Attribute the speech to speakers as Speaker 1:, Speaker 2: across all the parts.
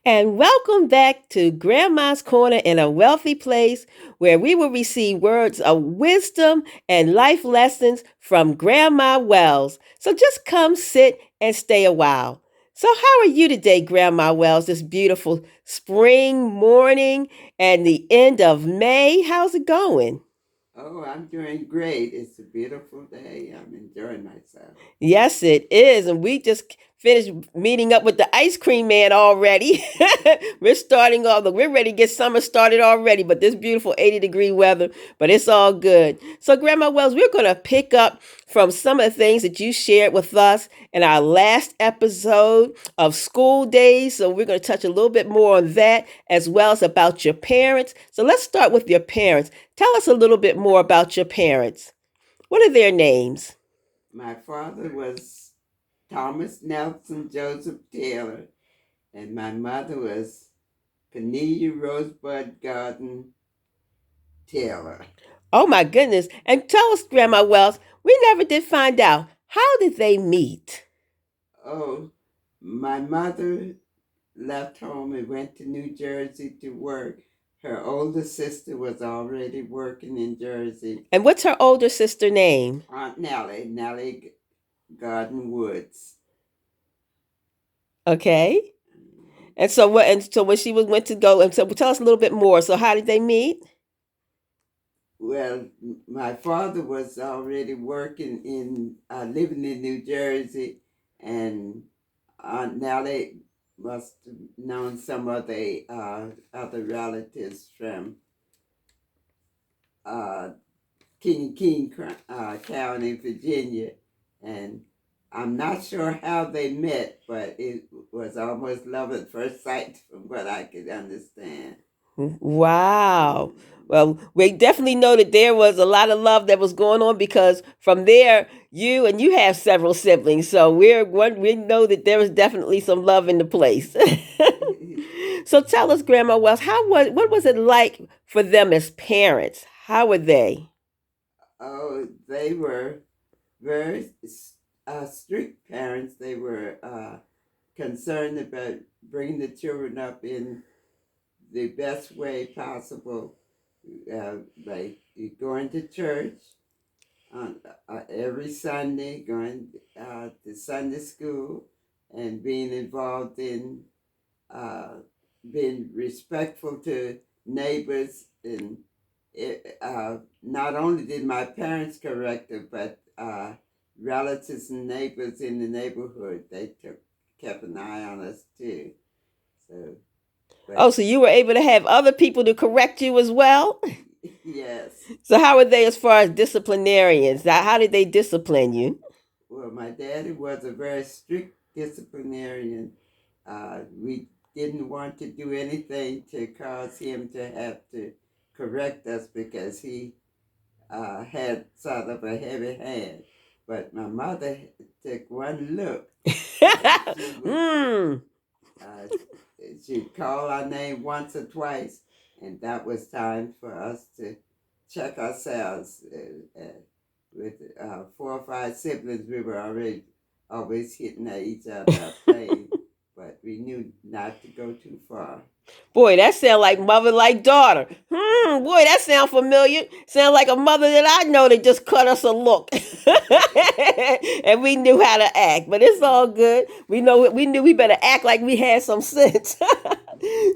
Speaker 1: And welcome back to Grandma's Corner in a Wealthy Place, where we will receive words of wisdom and life lessons from Grandma Wells. So just come sit and stay a while. So, how are you today, Grandma Wells, this beautiful spring morning and the end of May? How's it going?
Speaker 2: Oh, I'm doing great. It's a beautiful day. I'm enjoying myself.
Speaker 1: Yes, it is. And we just finished meeting up with the ice cream man already. We're starting off, look, we're ready to get summer started already, but this beautiful 80-degree weather, but it's all good. So, Grandma Wells, we're going to pick up from some of the things that you shared with us in our last episode of school days. So, we're going to touch a little bit more on that as well as about your parents. So, let's start with your parents. Tell us a little bit more about your parents. What are their names?
Speaker 2: My father was Thomas Nelson Joseph Taylor, and my mother was Cornelia Rosebud Garden Taylor.
Speaker 1: Oh my goodness. And tell us, Grandma Wells, we never did find out. How did they meet?
Speaker 2: Oh, my mother left home and went to New Jersey to work. Her older sister was already working in Jersey.
Speaker 1: And what's her older sister name?
Speaker 2: Aunt Nellie Garden Woods.
Speaker 1: Okay. And so when she was went to go, and so tell us a little bit more. So how did they meet?
Speaker 2: Well, my father was already living in New Jersey, and Aunt Nellie must have known some of the other relatives from uh, King County, Virginia, and I'm not sure how they met, but it was almost love at first sight, from what I could understand.
Speaker 1: Wow. Well, we definitely know that there was a lot of love that was going on because from there, you have several siblings, so we know that there was definitely some love in the place. So tell us, Grandma Wells, what was it like for them as parents? How were they?
Speaker 2: Oh, they were very strict parents. They were concerned about bringing the children up in the best way possible, like going to church on every Sunday, going to Sunday school, and being involved in uh, being respectful to neighbors. And not only did my parents correct it, but relatives and neighbors in the neighborhood, kept an eye on us too. So,
Speaker 1: Oh,
Speaker 2: but
Speaker 1: so you were able to have other people to correct you as well?
Speaker 2: yes.
Speaker 1: So how were they as far as disciplinarians? How did they discipline you?
Speaker 2: Well, my daddy was a very strict disciplinarian. We didn't want to do anything to cause him to have to correct us because he had sort of a heavy hand. But my mother took one look, and
Speaker 1: mm.
Speaker 2: uh, she'd call our name once or twice, and that was time for us to check ourselves. With four or five siblings, we were already always hitting at each other playing, but we knew not to go too far.
Speaker 1: Boy, that sound like mother like daughter. Boy, that sound familiar. Sound like a mother that I know that just cut us a look. And we knew how to act. But it's all good. We knew we better act like we had some sense.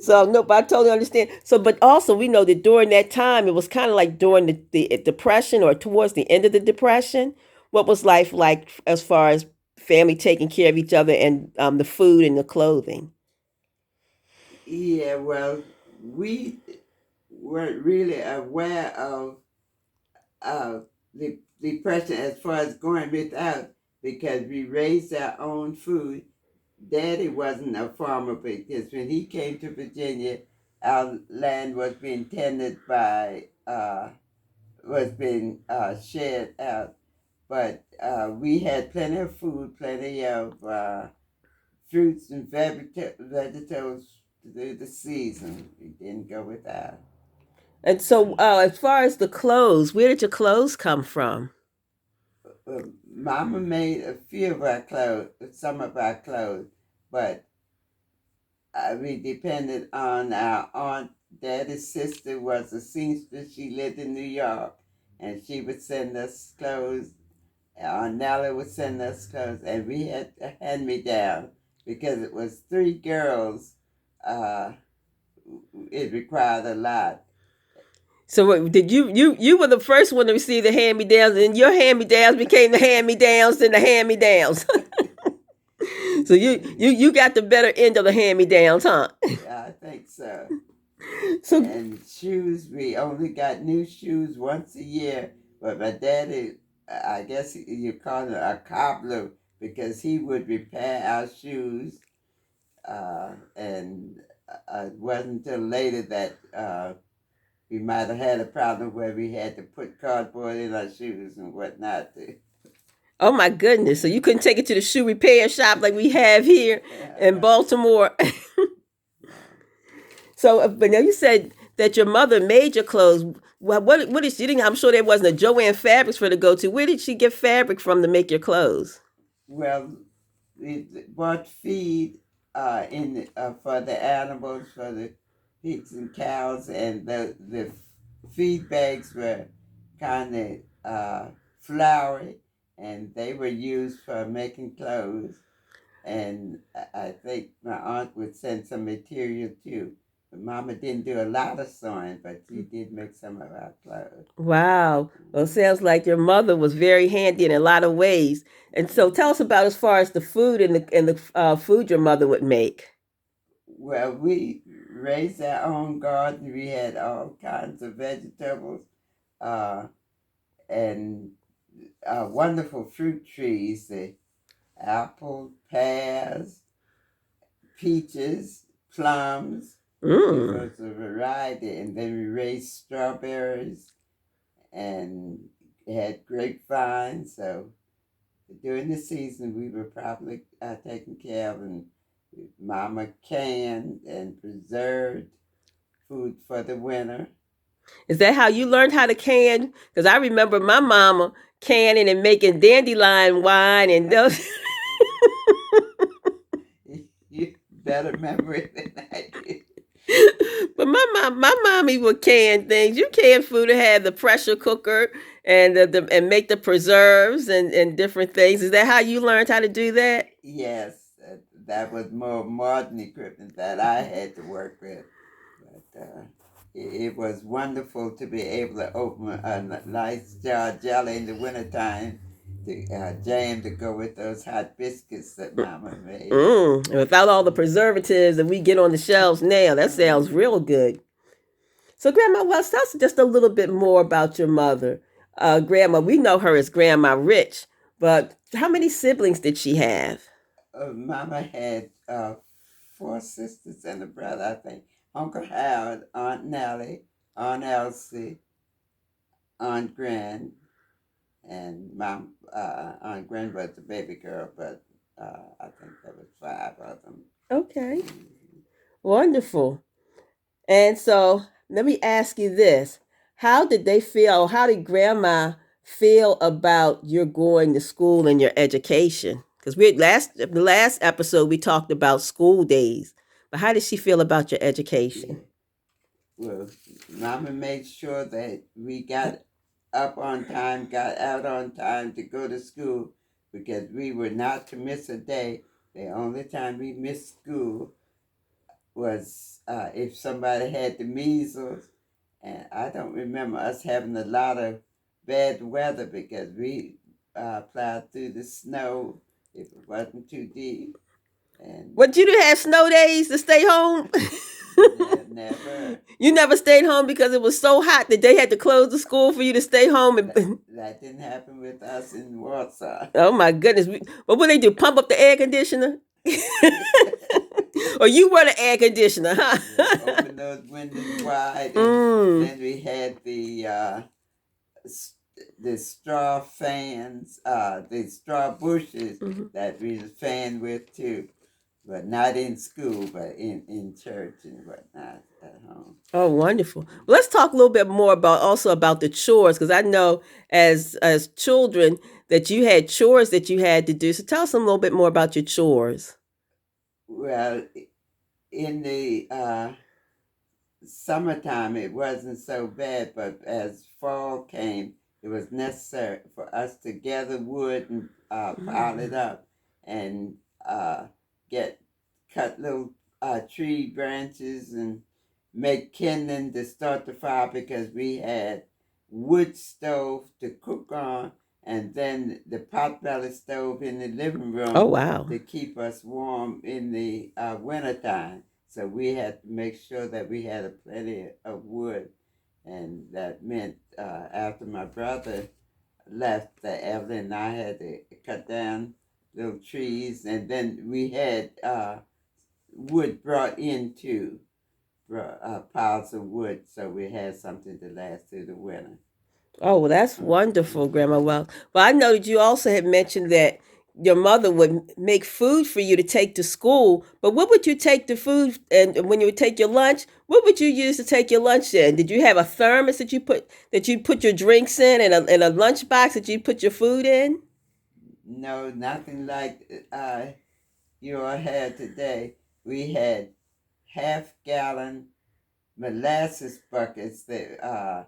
Speaker 1: So nope, I totally understand. So but also we know that during that time it was kind of like during the depression or towards the end of the depression. What was life like as far as family taking care of each other and the food and the clothing?
Speaker 2: Yeah, well, we weren't really aware of the depression as far as going without because we raised our own food. Daddy wasn't a farmer because when he came to Virginia, our land was being tended by, was being shared out. But we had plenty of food, plenty of fruits and vegetables through the season. We didn't go without.
Speaker 1: And so, as far as the clothes, where did your clothes come from?
Speaker 2: Mama made a few of our clothes, some of our clothes, but we depended on our aunt. Daddy's sister was a seamstress. She lived in New York, and she would send us clothes. Aunt Nellie would send us clothes, and we had to hand me down because it was three girls. Uh, it required a lot.
Speaker 1: So did you were the first one to receive the hand me downs, and your hand me downs became the hand me downs and the hand me downs. So you got the better end of the hand me downs, huh?
Speaker 2: Yeah, I think so.
Speaker 1: So
Speaker 2: And shoes, we only got new shoes once a year. But my daddy, I guess you call him a cobbler because he would repair our shoes. And it wasn't until later that we might have had a problem where we had to put cardboard in our shoes and whatnot.
Speaker 1: oh my goodness, so you couldn't take it to the shoe repair shop like we have here in Baltimore. So, but now you said that your mother made your clothes. Well, what is she? I'm sure there wasn't a Joanne Fabrics for her to go to. Where did she get fabric from to make your clothes?
Speaker 2: Well, we bought feed for the animals, for the pigs and cows, and the feed bags were kind of floury, and they were used for making clothes. And I think my aunt would send some material too. But Mama didn't do a lot of sewing, but she did make some of our clothes.
Speaker 1: Wow. Well, it sounds like your mother was very handy in a lot of ways. And so, tell us about as far as the food and the food your mother would make.
Speaker 2: Well, we raised our own garden. We had all kinds of vegetables uh, and wonderful fruit trees, the apple, pears, peaches, plums. It was a variety. And then we raised strawberries and had grapevines. So during the season, we were probably taken care of, and Mama canned and preserved food for the winter.
Speaker 1: Is that how you learned how to can? Because I remember my mama canning and making dandelion wine and those.
Speaker 2: You better memory than I do.
Speaker 1: But my mommy would can things. You can food and have the pressure cooker and make the preserves and different things. Is that how you learned how to do that?
Speaker 2: Yes, that was more modern equipment that I had to work with. But it was wonderful to be able to open a nice jar of jelly in the wintertime to jam to go with those hot biscuits that Mama made.
Speaker 1: Without all the preservatives that we get on the shelves now, that sounds real good. So, Grandma Wells, tell us just a little bit more about your mother. Grandma, we know her as Grandma Rich, but how many siblings did she have?
Speaker 2: Mama had 4 sisters and a brother, I think. Uncle Howard, Aunt Nellie, Aunt Elsie, Aunt Gren, and Mom. Aunt Gren was the baby girl, but I think there was 5 of them.
Speaker 1: Okay, wonderful. And so let me ask you this. How did they feel, or how did Grandma feel about your going to school and your education? Because the last episode we talked about school days. But how did she feel about your education?
Speaker 2: Well, Mama made sure that we got up on time, got out on time to go to school because we were not to miss a day. The only time we missed school was if somebody had the measles. And I don't remember us having a lot of bad weather because we plowed through the snow if it wasn't too deep. And
Speaker 1: What, you didn't have snow days to stay home?
Speaker 2: never.
Speaker 1: You never stayed home because it was so hot that they had to close the school for you to stay home.
Speaker 2: That didn't happen with us in Warsaw.
Speaker 1: Oh my goodness! What would they do? Pump up the air conditioner? Or you were the air conditioner, huh?
Speaker 2: Open those windows wide, and then we had the straw fans, the straw bushes that we fanned with too, but not in school, but in church and whatnot at home.
Speaker 1: Oh, wonderful. Well, let's talk a little bit more about the chores, because I know as children that you had chores that you had to do. So tell us a little bit more about your chores.
Speaker 2: Well, in the summertime, it wasn't so bad, but as fall came, it was necessary for us to gather wood and pile it up and uh, get cut little tree branches and make kindling to start the fire because we had wood stove to cook on and then the potbelly stove in the living
Speaker 1: Oh,
Speaker 2: room
Speaker 1: wow.
Speaker 2: to keep us warm in the wintertime. So we had to make sure that we had a plenty of wood, and that meant after my brother left, that Evelyn and I had to cut down little trees, and then we had wood brought into piles of wood, so we had something to last through the winter.
Speaker 1: Oh, well, that's wonderful, Grandma. Well, I know that you also had mentioned that your mother would make food for you to take to school. But what would you take the food, and when you would take your lunch, what would you use to take your lunch in? Did you have a thermos that you put your drinks in, and a lunch box that you put your food in?
Speaker 2: No, nothing like you all had today. We had half-gallon molasses buckets that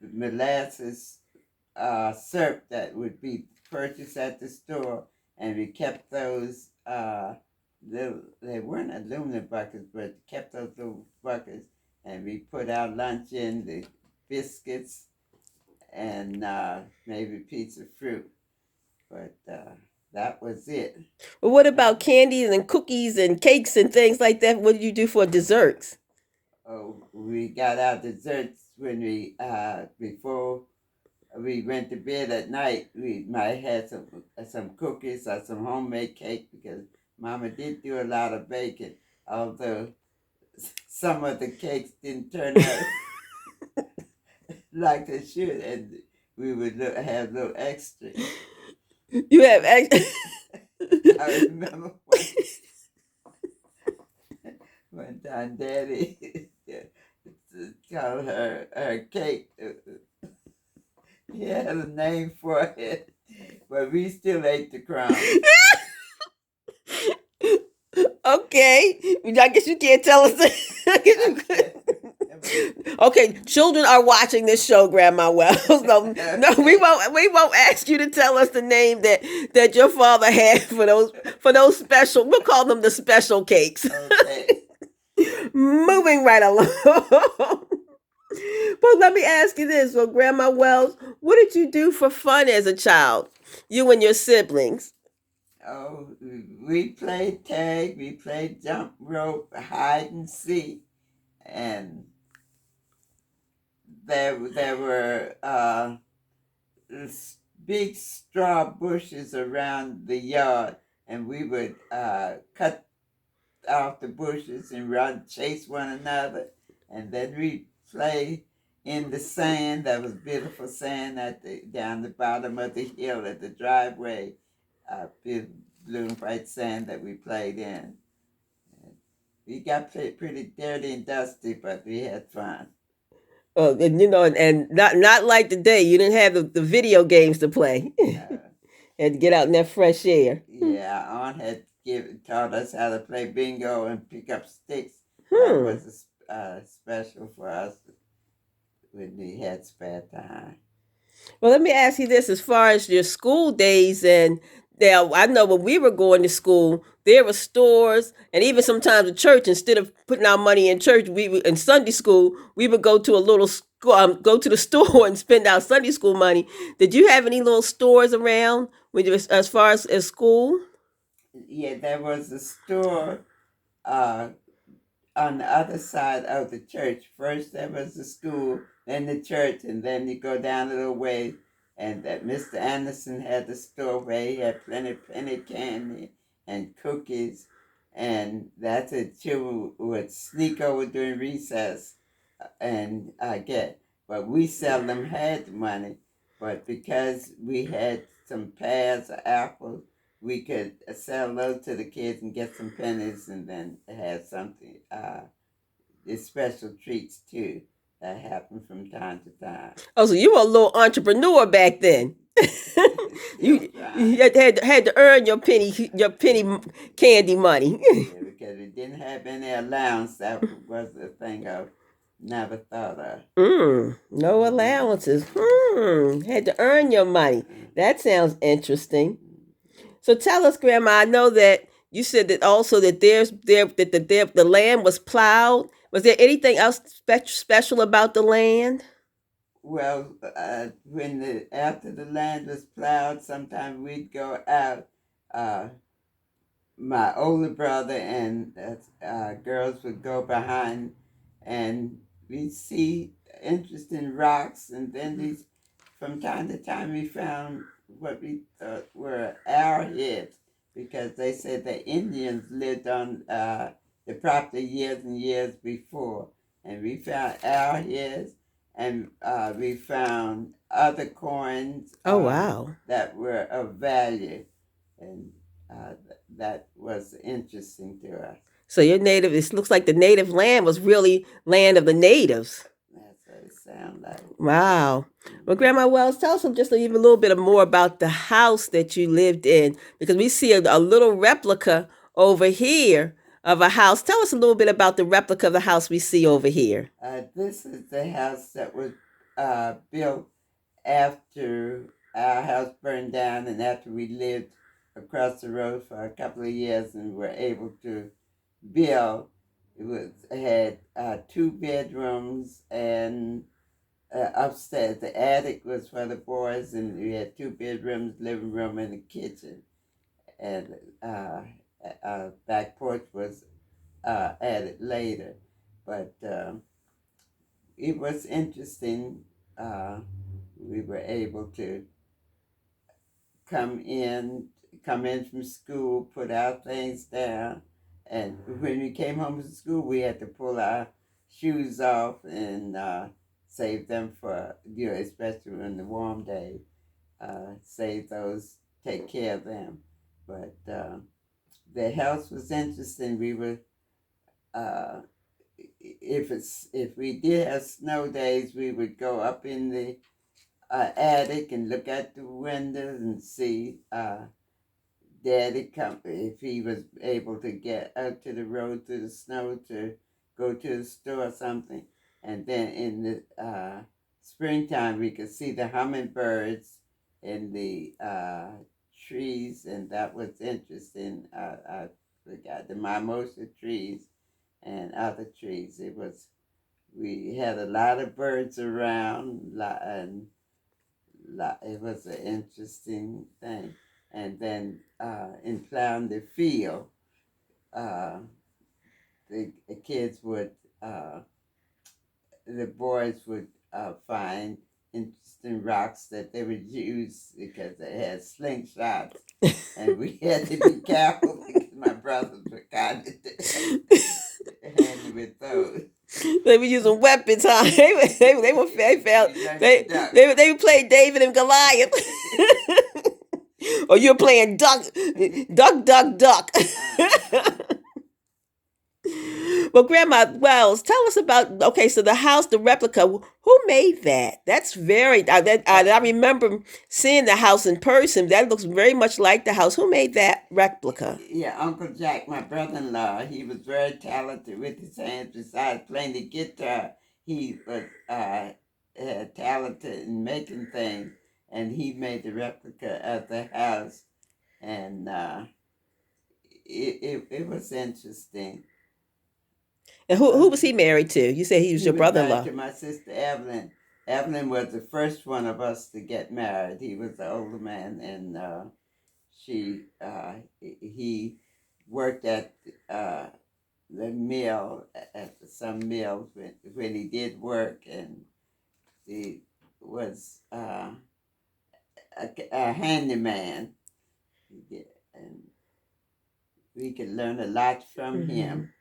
Speaker 2: molasses syrup that would be purchased at the store, and we kept those little. They weren't aluminum buckets, but kept those little buckets, and we put our lunch in the biscuits and maybe a piece of fruit, but that was it.
Speaker 1: Well, what about candies and cookies and cakes and things like that? What did you do for desserts?
Speaker 2: Oh, we got our desserts when we before we went to bed at night. We might have some cookies or some homemade cake because Mama did do a lot of baking. Although some of the cakes didn't turn out like they should, and we would have little extras.
Speaker 1: You have
Speaker 2: I remember one time Daddy called her cake. He had a name for it, but we still ate the crumbs.
Speaker 1: Okay, I guess you can't tell us. Okay, children are watching this show, Grandma Wells. No, no, we won't. We won't ask you to tell us the name that your father had for those special. We'll call them the special cakes.
Speaker 2: Okay.
Speaker 1: Moving right along. But let me ask you this: well, Grandma Wells, what did you do for fun as a child? You and your siblings.
Speaker 2: Oh, we played tag, we played jump rope, hide and seek, and there were big straw bushes around the yard, and we would cut off the bushes and run chase one another, and then we play in the sand. That was beautiful sand down the bottom of the hill at the driveway. Beautiful blue and white sand that we played in. We got pretty dirty and dusty, but we had fun.
Speaker 1: And and not like today. You didn't have the video games to play. Had to get out in that fresh air.
Speaker 2: Yeah, our aunt had taught us how to play bingo and pick up sticks. That was special for us when we had spare time.
Speaker 1: Well, let me ask you this: as far as your school days, and now I know when we were going to school, there were stores, and even sometimes a church. Instead of putting our money in church, in Sunday school we would go to a little go to the store and spend our Sunday school money. Did you have any little stores around when you, as far as school?
Speaker 2: Yeah, there was a store uh, on the other side of the church. First there was the school, then the church, and then you go down a little way, and that Mr. Anderson had the store where he had plenty candy and cookies, and that's it. Children would sneak over during recess and get. But we seldom had the money. But because we had some pears or apples, we could sell those to the kids and get some pennies and then have something, special treats too. that happened from time to time.
Speaker 1: Oh, so you were a little entrepreneur back then.
Speaker 2: Still
Speaker 1: You
Speaker 2: trying.
Speaker 1: had to earn your penny candy money.
Speaker 2: Yeah, because we didn't have any allowance. That was the thing I never thought of.
Speaker 1: No allowances. Had to earn your money. That sounds interesting. So tell us, Grandma. I know that you said that also that the land was plowed. Was there anything else special about the land?
Speaker 2: Well, when after the land was plowed, sometimes we'd go out. Uh, my older brother and girls would go behind, and we'd see interesting rocks, and then these, from time to time, we found what we thought were arrowheads, because they said the Indians lived on the property years and years before, and we found arrowheads, and we found other coins
Speaker 1: Oh wow.
Speaker 2: that were of value, and uh, that was interesting to us.
Speaker 1: So your native, it looks like the native land was really land of the natives.
Speaker 2: That's what it sounded like.
Speaker 1: Wow. Well, Grandma Wells, tell us just even a little bit more about the house that you lived in, because we see a little replica over here of a house. Tell us a little bit about the replica of the house we see over here.
Speaker 2: This is the house that was built after our house burned down, and after we lived across the road for a couple of years and were able to build. It had 2 bedrooms, and upstairs the attic was for the boys, and we had 2 bedrooms, living room, and a kitchen, and back porch was added later. But it was interesting. We were able to come in come in from school, put our things down, and when we came home from school, we had to pull our shoes off and save them for, especially in the warm days, save those, take care of them. But the house was interesting. We were, uh, if we did have snow days, we would go up in the attic and look at the windows and see Daddy come if he was able to get out to the road through the snow to go to the store or something. And then in the springtime, we could see the hummingbirds in the trees, and that was interesting. I forgot the mimosa trees and other trees. We had a lot of birds around, and it was an interesting thing. And then in plowing the field, uh, the kids would, the boys would find interesting rocks that they would use because they had slingshots, and we had to be careful because my brothers were kind of handy with those.
Speaker 1: They were using weapons, huh? They played David and Goliath. Or you're playing duck, duck, duck, duck. Well, Grandma Wells, tell us about, okay, so the house, the replica. Who made that? That's very. I remember seeing the house in person. That looks very much like the house. Who made that replica?
Speaker 2: Yeah, Uncle Jack, my brother-in-law, he was very talented with his hands. Besides playing the guitar, he was talented in making things, and he made the replica of the house, and it was interesting.
Speaker 1: And who was he married to? You said he was your brother-in-law.
Speaker 2: To my sister Evelyn. Evelyn was the first one of us to get married. He was the older man, and he worked at the mill, at some mills when he did work, and he was a handyman, and we could learn a lot from him.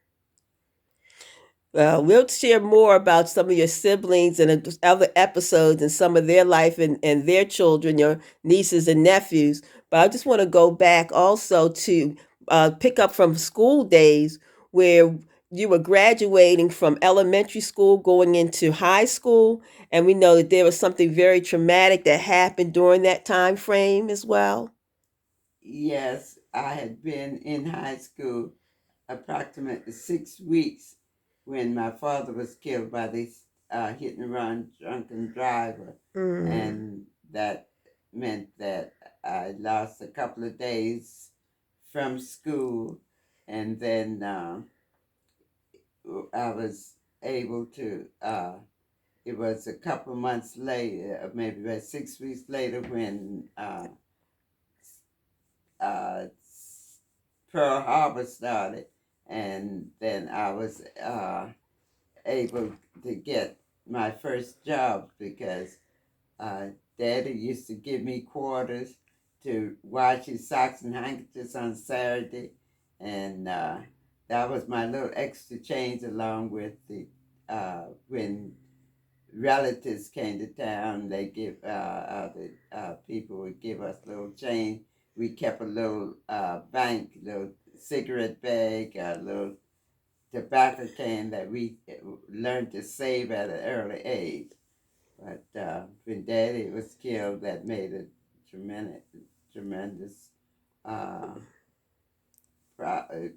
Speaker 1: We'll share more about some of your siblings and other episodes and some of their life and their children, your nieces and nephews. But I just want to go back also to pick up from school days where you were graduating from elementary school, going into high school, and we know that there was something very traumatic that happened during that time frame as well.
Speaker 2: Yes, I had been in high school approximately 6 weeks when my father was killed by this hit and run drunken driver.
Speaker 1: Mm.
Speaker 2: And that meant that I lost a couple of days from school. And then I was able to, it was a couple of months later, maybe about 6 weeks later, when uh, Pearl Harbor started. And then I was able to get my first job because uh, Daddy used to give me quarters to wash his socks and handkerchiefs on Saturday, and that was my little extra change along with the when relatives came to town. They give the people would give us little change. We kept a little bank, little cigarette bag, a little tobacco can that we learned to save at an early age. But when Daddy was killed, that made a tremendous uh,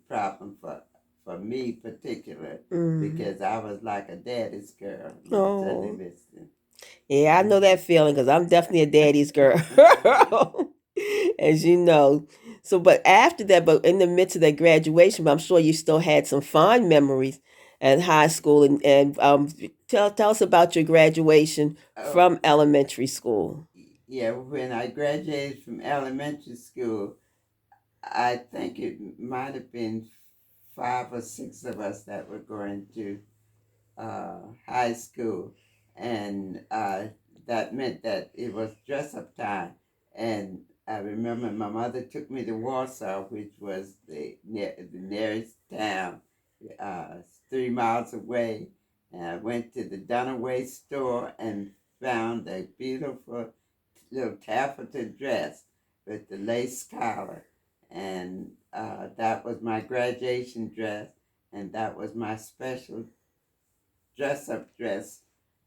Speaker 2: problem for me, particular,
Speaker 1: Mm.
Speaker 2: because I was like a daddy's girl. My Sunday
Speaker 1: Oh,
Speaker 2: Mister.
Speaker 1: yeah, I know that feeling because I'm definitely a daddy's girl, as you know. So, but after that, but in the midst of that graduation, I'm sure you still had some fond memories at high school, and tell us about your graduation
Speaker 2: Oh,
Speaker 1: from elementary school.
Speaker 2: yeah. When I graduated from elementary school, I think it might have been 5 or 6 of us that were going to high school, and that meant that it was dress up time. And I remember my mother took me to Warsaw, which was the nearest town, 3 miles away. And I went to the Dunaway store and found a beautiful little taffeta dress with the lace collar. And that was my graduation dress, and that was my special dress up dress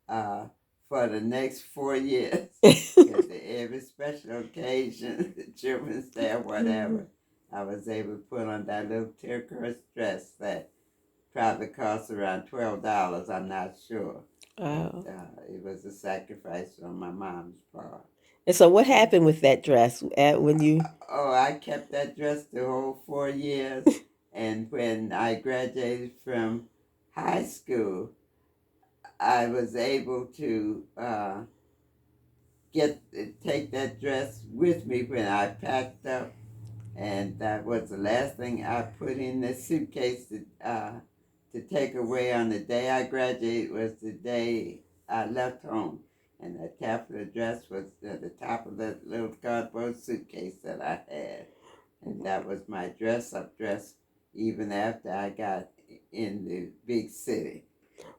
Speaker 2: uh, for the next 4 years. Because every special occasion, the Children's Day or whatever, I was able to put on that little turquoise dress that probably cost around $12. I'm not sure. But
Speaker 1: Wow.
Speaker 2: it was a sacrifice on my mom's part.
Speaker 1: And so, what happened with that dress when you?
Speaker 2: Oh, I kept that dress the whole 4 years. And when I graduated from high school, I was able to take that dress with me when I packed up, and that was the last thing I put in the suitcase to take away on the day I graduated. Was the day I left home, and that taffeta dress was at the top of that little cardboard suitcase that I had, and that was my dress up dress even after I got in the big city.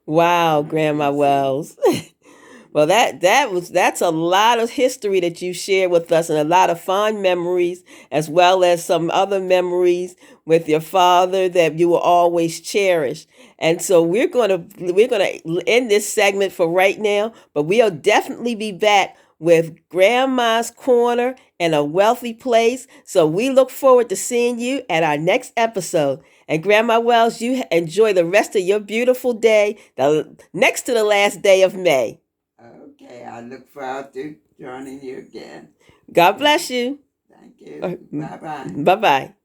Speaker 1: Wow,
Speaker 2: In the
Speaker 1: Grandma
Speaker 2: big city.
Speaker 1: Wells. Well, that's a lot of history that you shared with us, and a lot of fond memories, as well as some other memories with your father that you will always cherish. And so we're gonna end this segment for right now, but we'll definitely be back with Grandma's Corner and a wealthy place. So we look forward to seeing you at our next episode. And Grandma Wells, you enjoy the rest of your beautiful day, the next to the last day of May.
Speaker 2: Okay, I look forward to joining you again.
Speaker 1: God bless you.
Speaker 2: Thank you. Bye bye.
Speaker 1: Bye bye.